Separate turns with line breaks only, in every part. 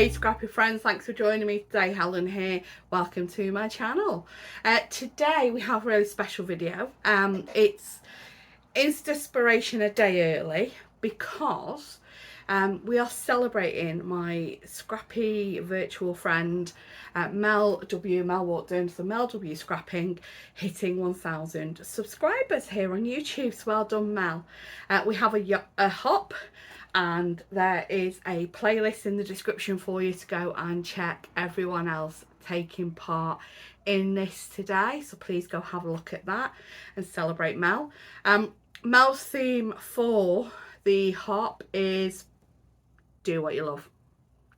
Hey scrappy friends, thanks for joining me today. Helen here, welcome to my channel. Today we have a really special video. It's Inspiration a day early because we are celebrating my scrappy virtual friend Mel walked in, so Mel W Scrapping hitting 1,000 subscribers here on YouTube. So well done, Mel. We have a hop, and there is a playlist in the description for you to go and check everyone else taking part in this today. So please go have a look at that and celebrate Mel. Mel's theme for the hop is do what you love.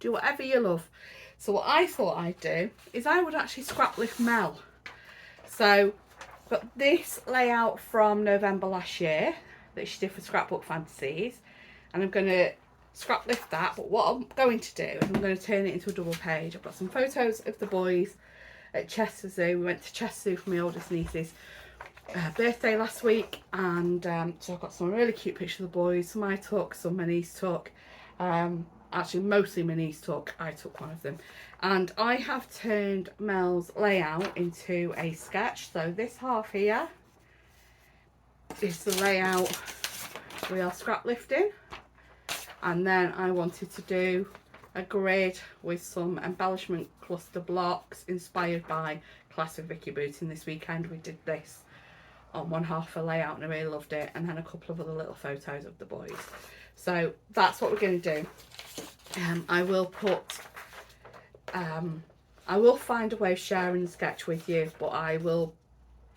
Do whatever you love. So what I thought I'd do is I would actually scrap lift Mel. So I've got this layout from November last year that she did for Scrapbook Fantasies, and I'm going to scrap lift that. But what I'm going to do is I'm going to turn it into a double page. I've got some photos of the boys at Chester Zoo. We went to Chester Zoo for my oldest niece's birthday last week, and so I've got some really cute pictures of the boys. Some I took, some my niece took. Actually mostly my niece took. I took one of them, and I have turned Mel's layout into a sketch. So this half here is the layout we are scrap lifting, and then I wanted to do a grid with some embellishment cluster blocks inspired by Classic Vicky Booting. This weekend we did this on one half of the layout and I really loved it, and then a couple of other little photos of the boys. So that's what we're going to do. I will find a way of sharing the sketch with you, but I will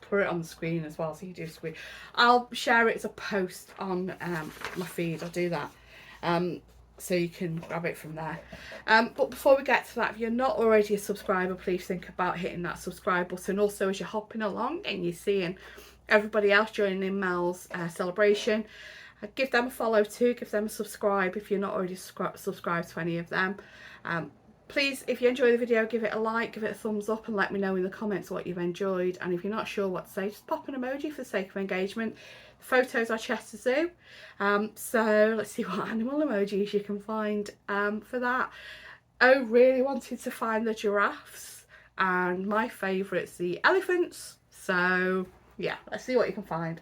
put it on the screen as well, so you do screen. I'll share it as a post on my feed. I'll do that, so you can grab it from there. But before we get to that, if you're not already a subscriber, please think about hitting that subscribe button. Also, as you're hopping along and you're seeing everybody else joining in Mel's celebration, give them a follow too, give them a subscribe if you're not already subscribed to any of them. Please, if you enjoy the video, give it a like, give it a thumbs up, and let me know in the comments what you've enjoyed. And if you're not sure what to say, just pop an emoji for the sake of engagement. The photos are Chester Zoo, so let's see what animal emojis you can find for that. I really wanted to find the giraffes, and my favourite's the elephants. So yeah, let's see what you can find.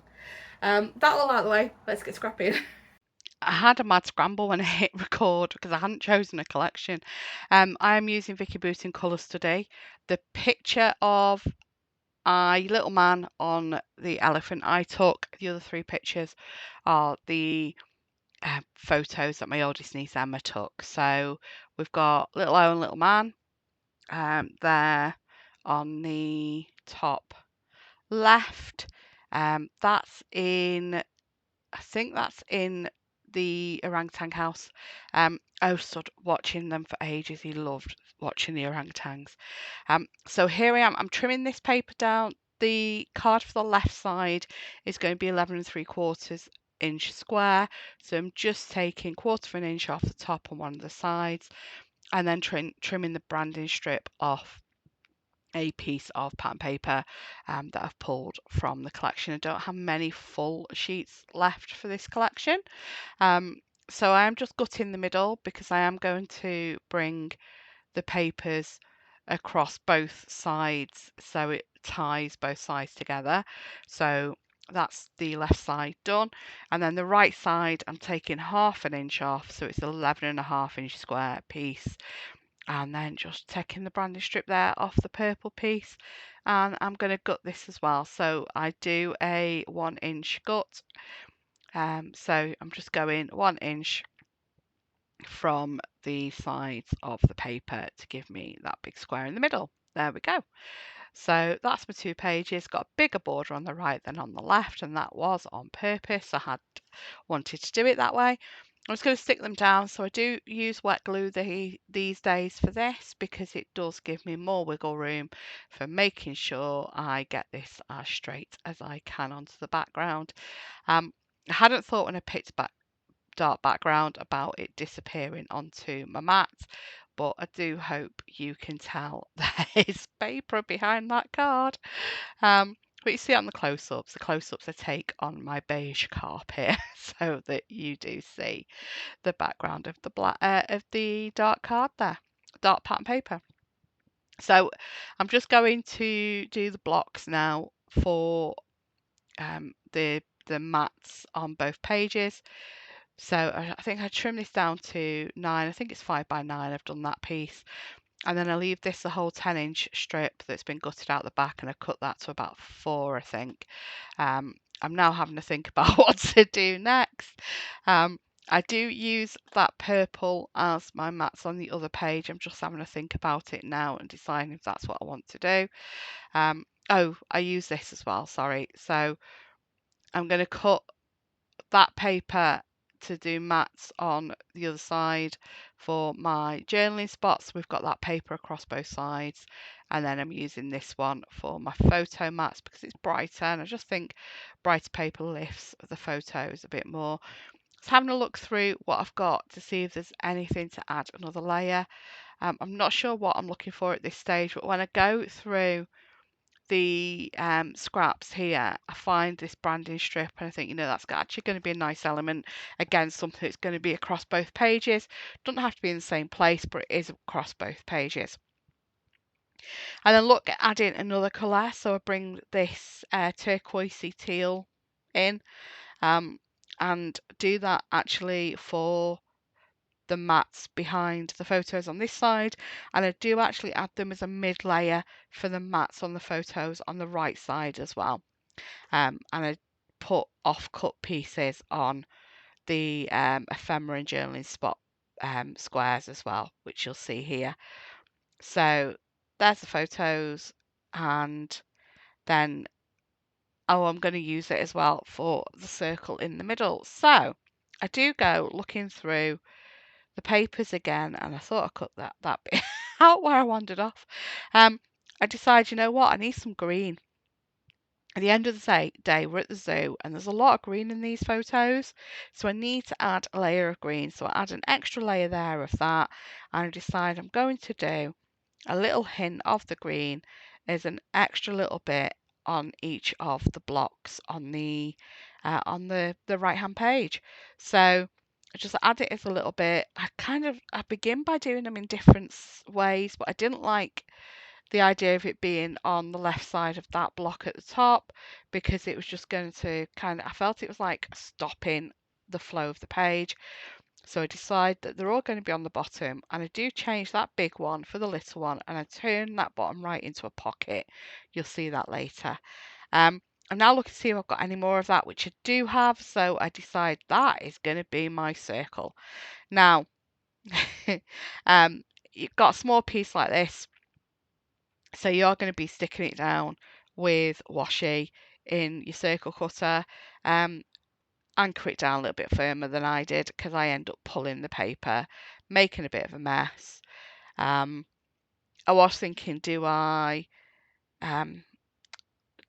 That all out of the way, let's get scrapping. I had a mad scramble when I hit record because I hadn't chosen a collection. I am using Vicky Booting Colour Study. The picture of a little man on the elephant I took, the other three pictures are the photos that my oldest niece Emma took. So we've got little Owen, little man there on the top left. That's in, I think that's in the orangutan house. I stood watching them for ages. He loved watching the orangutans. So here I am. I'm trimming this paper down. The card for the left side is going to be 11 3/4 inch square. So I'm just taking 1/4 of an inch off the top on one of the sides, and then trimming the branding strip off a piece of pattern paper that I've pulled from the collection. I don't have many full sheets left for this collection, so I am just gutting the middle because I am going to bring the papers across both sides so it ties both sides together. So that's the left side done, and then the right side I'm taking 1/2 inch off, so it's 11 1/2 inch square piece, and then just taking the branding strip there off the purple piece, and I'm going to gut this as well. So I do a 1 inch gut, so I'm just going 1 inch from the sides of the paper to give me that big square in the middle. There we go. So that's my 2 pages. Got a bigger border on the right than on the left, and that was on purpose. I had wanted to do it that way. I'm just going to stick them down. So I do use wet glue these days for this because it does give me more wiggle room for making sure I get this as straight as I can onto the background. I hadn't thought when I picked dark background about it disappearing onto my mat, but I do hope you can tell there is paper behind that card. But you see on the close-ups I take on my beige carpet so that you do see the background of the dark card there. dark pattern paper. So I'm just going to do the blocks now for the mats on both pages. So I think I trim this down to 9. I think it's 5 by 9. I've done that piece. And then I leave this a whole 10-inch strip that's been gutted out the back, and I cut that to about 4, I think. I'm now having to think about what to do next. I do use that purple as my mats on the other page. I'm just having to think about it now and deciding if that's what I want to do. Oh, I use this as well, sorry. So I'm going to cut that paper to do mats on the other side for my journaling spots. We've got that paper across both sides, and then I'm using this one for my photo mats because it's brighter, and I just think brighter paper lifts the photos a bit more. So having a look through what I've got to see if there's anything to add another layer. I'm not sure what I'm looking for at this stage, but when I go through the scraps here, I find this branding strip and I think, you know, that's actually going to be a nice element. Again, something that's going to be across both pages. Doesn't have to be in the same place, but it is across both pages. And then look at adding another colour. So I bring this turquoisey teal in and do that actually for the mats behind the photos on this side, and I do actually add them as a mid layer for the mats on the photos on the right side as well. And I put off cut pieces on the ephemera and journaling spot squares as well, which you'll see here. So there's the photos, and then I'm going to use it as well for the circle in the middle. So I do go looking through the papers again, and I thought I cut that bit out where I wandered off. I decided, you know what, I need some green. At the end of the day, we're at the zoo, and there's a lot of green in these photos, so I need to add a layer of green. So I add an extra layer there of that, and I decide I'm going to do a little hint of the green as an extra little bit on each of the blocks on the right hand page. So I just add it as a little bit. I begin by doing them in different ways, but I didn't like the idea of it being on the left side of that block at the top because it was just going to I felt it was like stopping the flow of the page. So I decide that they're all going to be on the bottom, and I do change that big one for the little one, and I turn that bottom right into a pocket. You'll see that later. I'm now looking to see if I've got any more of that, which I do have, so I decide that is going to be my circle. Now, you've got a small piece like this, so you're going to be sticking it down with washi in your circle cutter. Anchor it down a little bit firmer than I did because I end up pulling the paper, making a bit of a mess. I was thinking, do I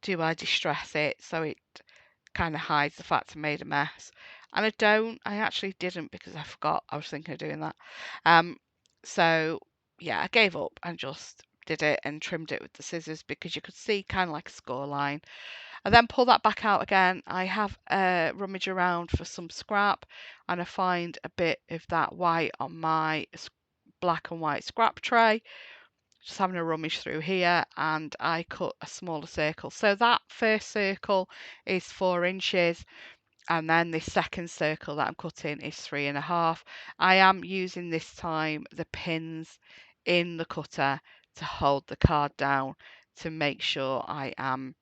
distress it so it kind of hides the fact I made a mess? And I actually didn't because I forgot I was thinking of doing that. So yeah, I gave up and just did it and trimmed it with the scissors because you could see kind of like a score line. I then pull that back out again. I have a rummage around for some scrap, and I find a bit of that white on my black and white scrap tray. Just having a rummage through here, and I cut a smaller circle. So that first circle is 4 inches, and then this second circle that I'm cutting is 3.5. I am using this time the pins in the cutter to hold the card down to make sure I am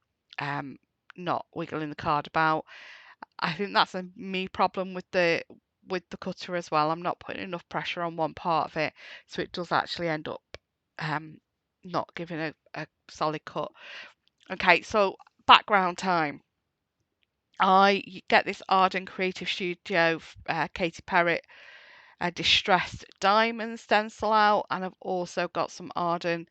not wiggling the card about. I think that's a me problem with the cutter as well. I'm not putting enough pressure on one part of it, so it does actually end up not giving a solid cut. Okay, so background time. I get this Arden Creative Studio Katy Perry distressed diamond stencil out, and I've also got some Arden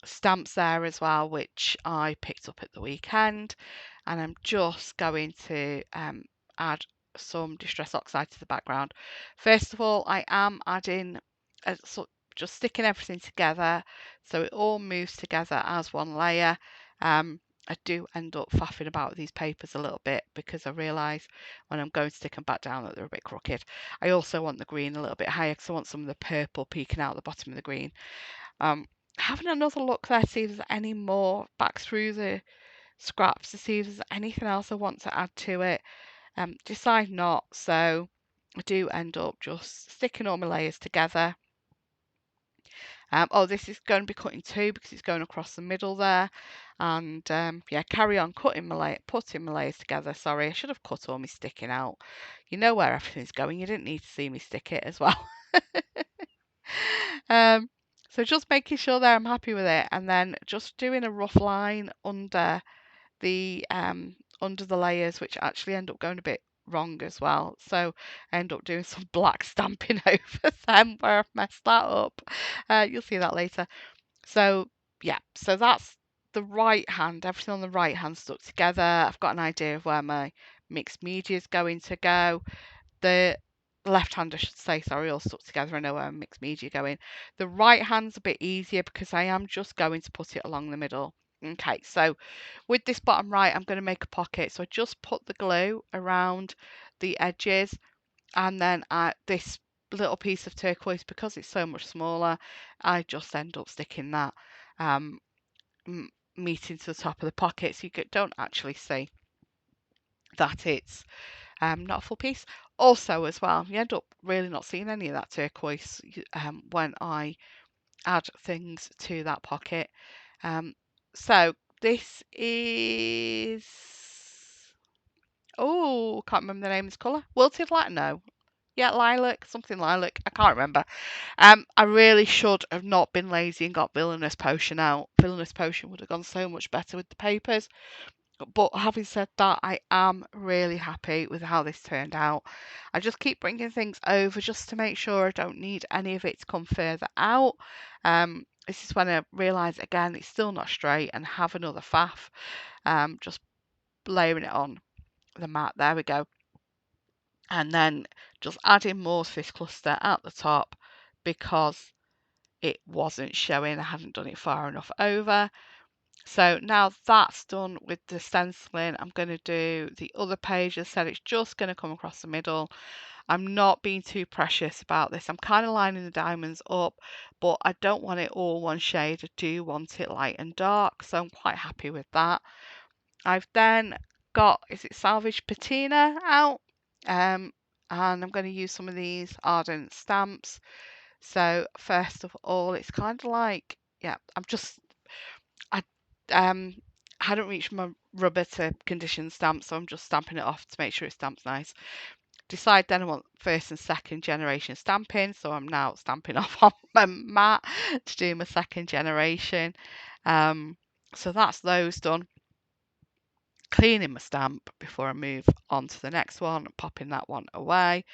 stamps there as well, which I picked up at the weekend, and I'm just going to add some distress oxide to the background. First of all, I am adding just sticking everything together so it all moves together as one layer.
I do end up faffing about with these papers a little bit because I realise when I'm going to stick them back down that they're a bit crooked. I also want the green a little bit higher because I want some of the purple peeking out the bottom of the green. Having another look there, see if there's any more back through the scraps to see if there's anything else I want to add to it. Decide not, so I do end up just sticking all my layers together. Oh, this is going to be cut in two because it's going across the middle there. And yeah, carry on putting my layers together. Sorry, I should have cut all my sticking out. You know where everything's going. You didn't need to see me stick it as well. um, so just making sure that I'm happy with it, and then just doing a rough line the under the layers, which actually end up going a bit wrong as well. So I end up doing some black stamping over them where I've messed that up. You'll see that later. So yeah, so that's the right hand, everything on the right hand stuck together. I've got an idea of where my mixed media is going to go. The left hand, I should say, sorry, all stuck together. I know where mixed media going. The right hand's a bit easier because I am just going to put it along the middle. Okay, so with this bottom right, I'm going to make a pocket. So I just put the glue around the edges, and then this little piece of turquoise, because it's so much smaller, I just end up sticking that um, meeting to the top of the pocket, so you don't actually see that it's not a full piece. Also, as well, you end up really not seeing any of that turquoise when I add things to that pocket. So this is, oh, can't remember the name of this colour. Wilted lilac? No. Yeah, lilac, something lilac. I can't remember. I really should have not been lazy and got Villainous Potion out. Villainous Potion would have gone so much better with the papers. But having said that, I am really happy with how this turned out. I just keep bringing things over just to make sure I don't need any of it to come further out. This is when I realise again it's still not straight and have another faff. Just layering it on the mat. There we go. And then just adding more to this cluster at the top because it wasn't showing. I hadn't done it far enough over. So now that's done with the stenciling, I'm going to do the other page. As I said, it's just going to come across the middle. I'm not being too precious about this. I'm kind of lining the diamonds up, but I don't want it all one shade. I do want it light and dark, so I'm quite happy with that. I've then got, is it Salvage Patina out? And I'm going to use some of these Ardent stamps. So first of all, it's kind of like, yeah, I hadn't reached my rubber to condition stamp, so I'm just stamping it off to make sure it stamps nice. Decide then I want first and second generation stamping, so I'm now stamping off on my mat to do my second generation. So that's those done. Cleaning my stamp before I move on to the next one, popping that one away.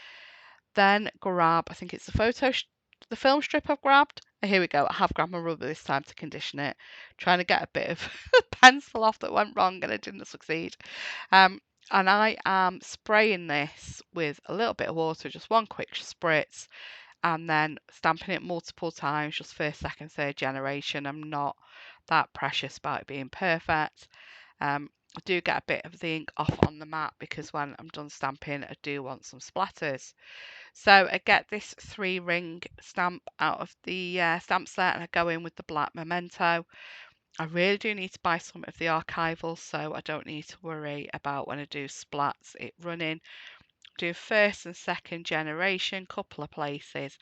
Then grab, I think it's the film strip I've grabbed. Here we go. I have grabbed my rubber this time to condition it. Trying to get a bit of pencil off that went wrong and it didn't succeed. And I am spraying this with a little bit of water, just one quick spritz, and then stamping it multiple times, just first, second, third generation. I'm not that precious about it being perfect. I do get a bit of the ink off on the mat because when I'm done stamping, I do want some splatters. So I get this 3-ring stamp out of the stamp set and I go in with the black memento. I really do need to buy some of the archival so I don't need to worry about when I do splats it running. Do first and second generation, couple of places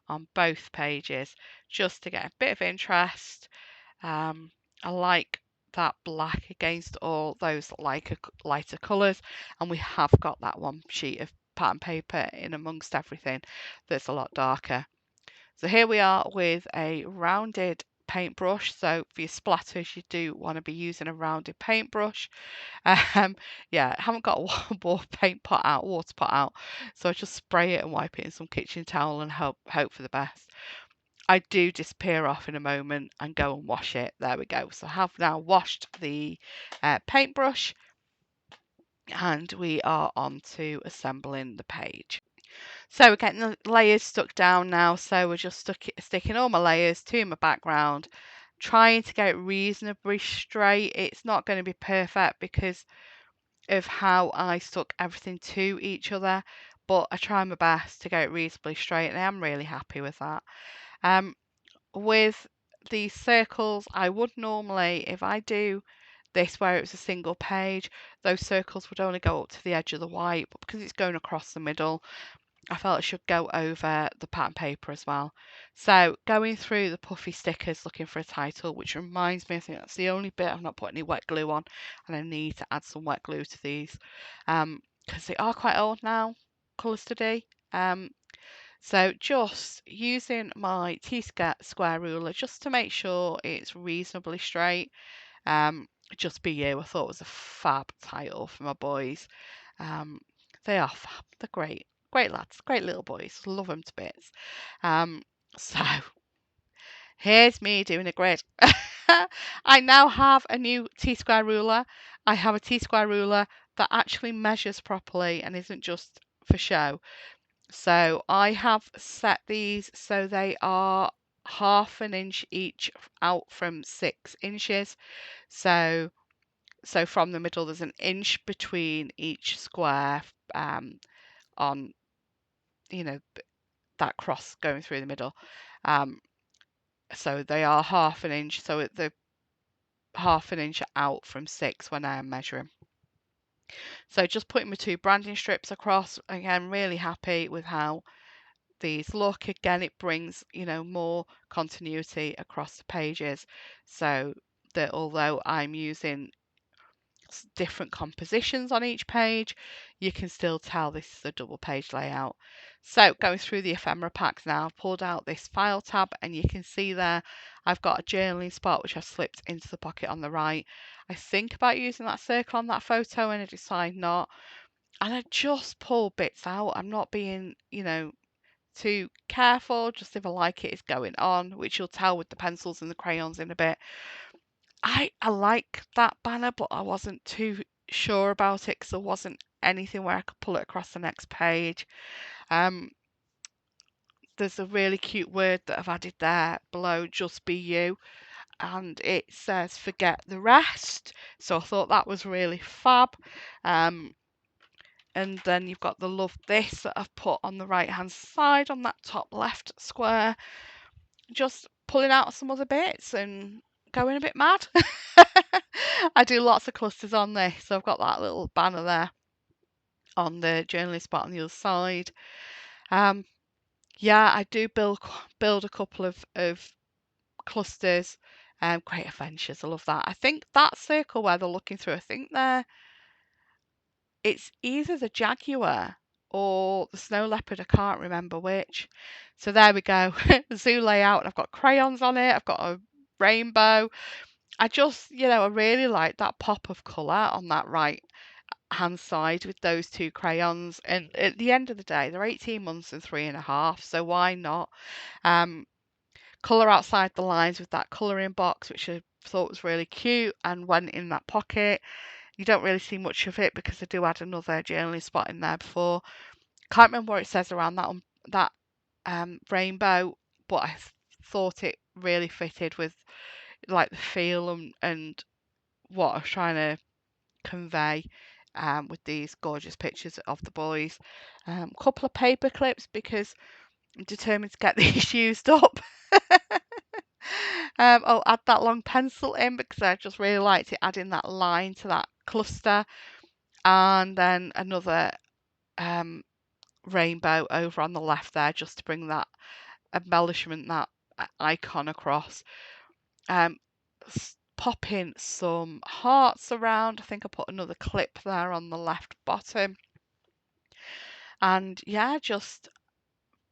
on both pages just to get a bit of interest. I like that black against all those lighter colours, and we have got that one sheet of pattern paper in amongst everything that's a lot darker. So here we are with a rounded paintbrush. So for your splatters, you do want to be using a rounded paintbrush. Yeah, I haven't got a water pot out, so I just spray it and wipe it in some kitchen towel and hope for the best. I do disappear off in a moment and go and wash it. There we go. So I have now washed the paintbrush and we are on to assembling the page. So we're getting the layers stuck down now. So we're just sticking all my layers to my background. trying to get it reasonably straight. It's not going to be perfect because of how I stuck everything to each other, but I try my best to get it reasonably straight, and I'm really happy with that. With these circles, I would normally, if I do this where it was a single page, those circles would only go up to the edge of the white, but because it's going across the middle, I felt it should go over the pattern paper as well. So going through the puffy stickers looking for a title, which reminds me, I think that's the only bit I've not put any wet glue on, and I need to add some wet glue to these because they are quite old now, Colour Study. So just using my T-square ruler just to make sure it's reasonably straight. Just Be You, I thought was a fab title for my boys. They are fab. They're great. Great lads. Great little boys. Love them to bits. So here's me doing a grid. I now have a new T-square ruler. I have a T-square ruler that actually measures properly and isn't just for show. So I have set these so they are half an inch each out from 6 inches. So from the middle, there's an inch between each square on, that cross going through the middle. So they are half an inch. So they're half an inch out from 6 when I am measuring. So just putting my 2 branding strips across. Again, really happy with how these look. Again, it brings, more continuity across the pages. So that although I'm using different compositions on each page, you can still tell this is a double page layout. So going through the ephemera packs now, I've pulled out this file tab and you can see there I've got a journaling spot which I've slipped into the pocket on the right. I think about using that circle on that photo and I decide not. And I just pull bits out. I'm not being, too careful. Just if I like it, it's going on, which you'll tell with the pencils and the crayons in a bit. I like that banner, but I wasn't too sure about it because there wasn't anything where I could pull it across the next page. There's a really cute word that I've added there below, Just Be You, and it says forget the rest. So I thought that was really fab. And then you've got the love this that I've put on the right hand side on that top left square. Just pulling out some other bits and going a bit mad. I do lots of clusters on this, so I've got that little banner there on the journaling spot on the other side. Yeah, I do build a couple of clusters. Great adventures, I love that. I think that circle where they're looking through, it's either the jaguar or the snow leopard. I can't remember which. So there we go. Zoo layout. I've got crayons on it. I've got a rainbow. I just, I really like that pop of colour on that right hand side with those 2 crayons. And at the end of the day, they're 18 months and 3.5. So why not? Colour outside the lines with that colouring box, which I thought was really cute and went in that pocket. You don't really see much of it because I do add another journaling spot in there before. Can't remember what it says around that rainbow, but I thought it really fitted with like the feel and what I was trying to convey with these gorgeous pictures of the boys. Couple of paper clips because I'm determined to get these used up. I'll add that long pencil in because I just really liked it adding that line to that cluster. And then another rainbow over on the left there just to bring that embellishment, that icon across. Pop in some hearts around. I think I put another clip there on the left bottom. And yeah, just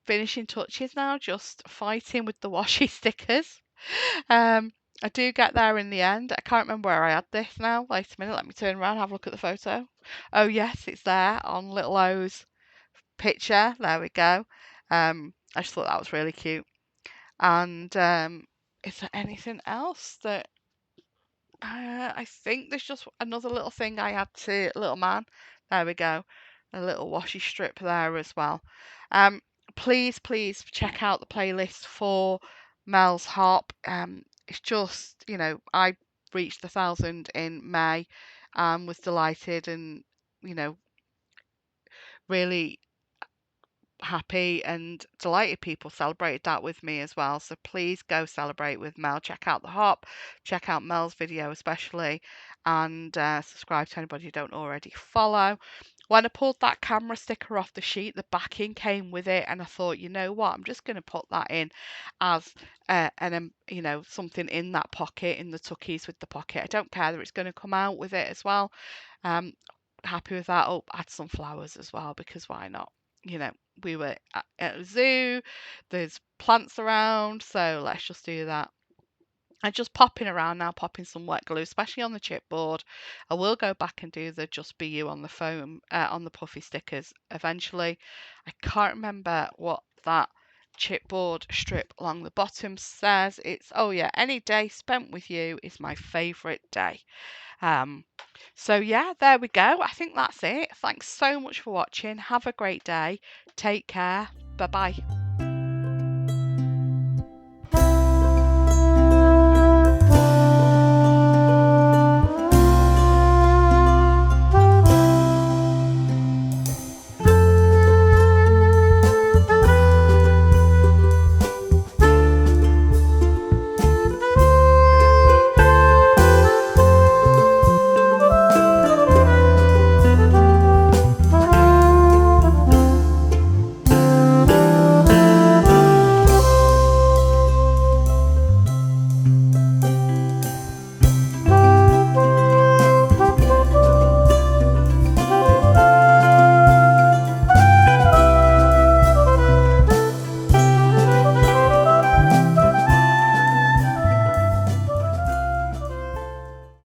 finishing touches now, just fighting with the washi stickers. I do get there in the end. I can't remember where I had this now. Wait a minute, let me turn around and have a look at the photo. Oh yes, it's there on Little O's picture. There we go. I just thought that was really cute. And is there anything else that I think there's just another little thing I add to Little Man. There we go. A little washi strip there as well. Please check out the playlist for Mel's Hop. it's just, you know, I reached 1,000 in May and was delighted and, you know, really happy and delighted people celebrated that with me as well. So please go celebrate with Mel. Check out the hop, check out Mel's video especially, and subscribe to anybody you don't already follow. When I pulled that camera sticker off the sheet, the backing came with it, and I thought, you know what, I'm just going to put that in as you know, something in that pocket, in the tuckies with the pocket. I don't care that it's going to come out with it as well. Um, happy with that. Oh, add some flowers as well, because why not? You know, we were at a zoo, there's plants around, so let's just do that. And just popping around now, popping some wet glue, especially on the chipboard. I will go back and do the Just Be You on the foam, on the puffy stickers eventually. I can't remember what that chipboard strip along the bottom says. It's, oh yeah, any day spent with you is my favourite day. Um, so yeah, there we go. I think that's it. Thanks so much for watching. Have a great day. Take care. Bye bye.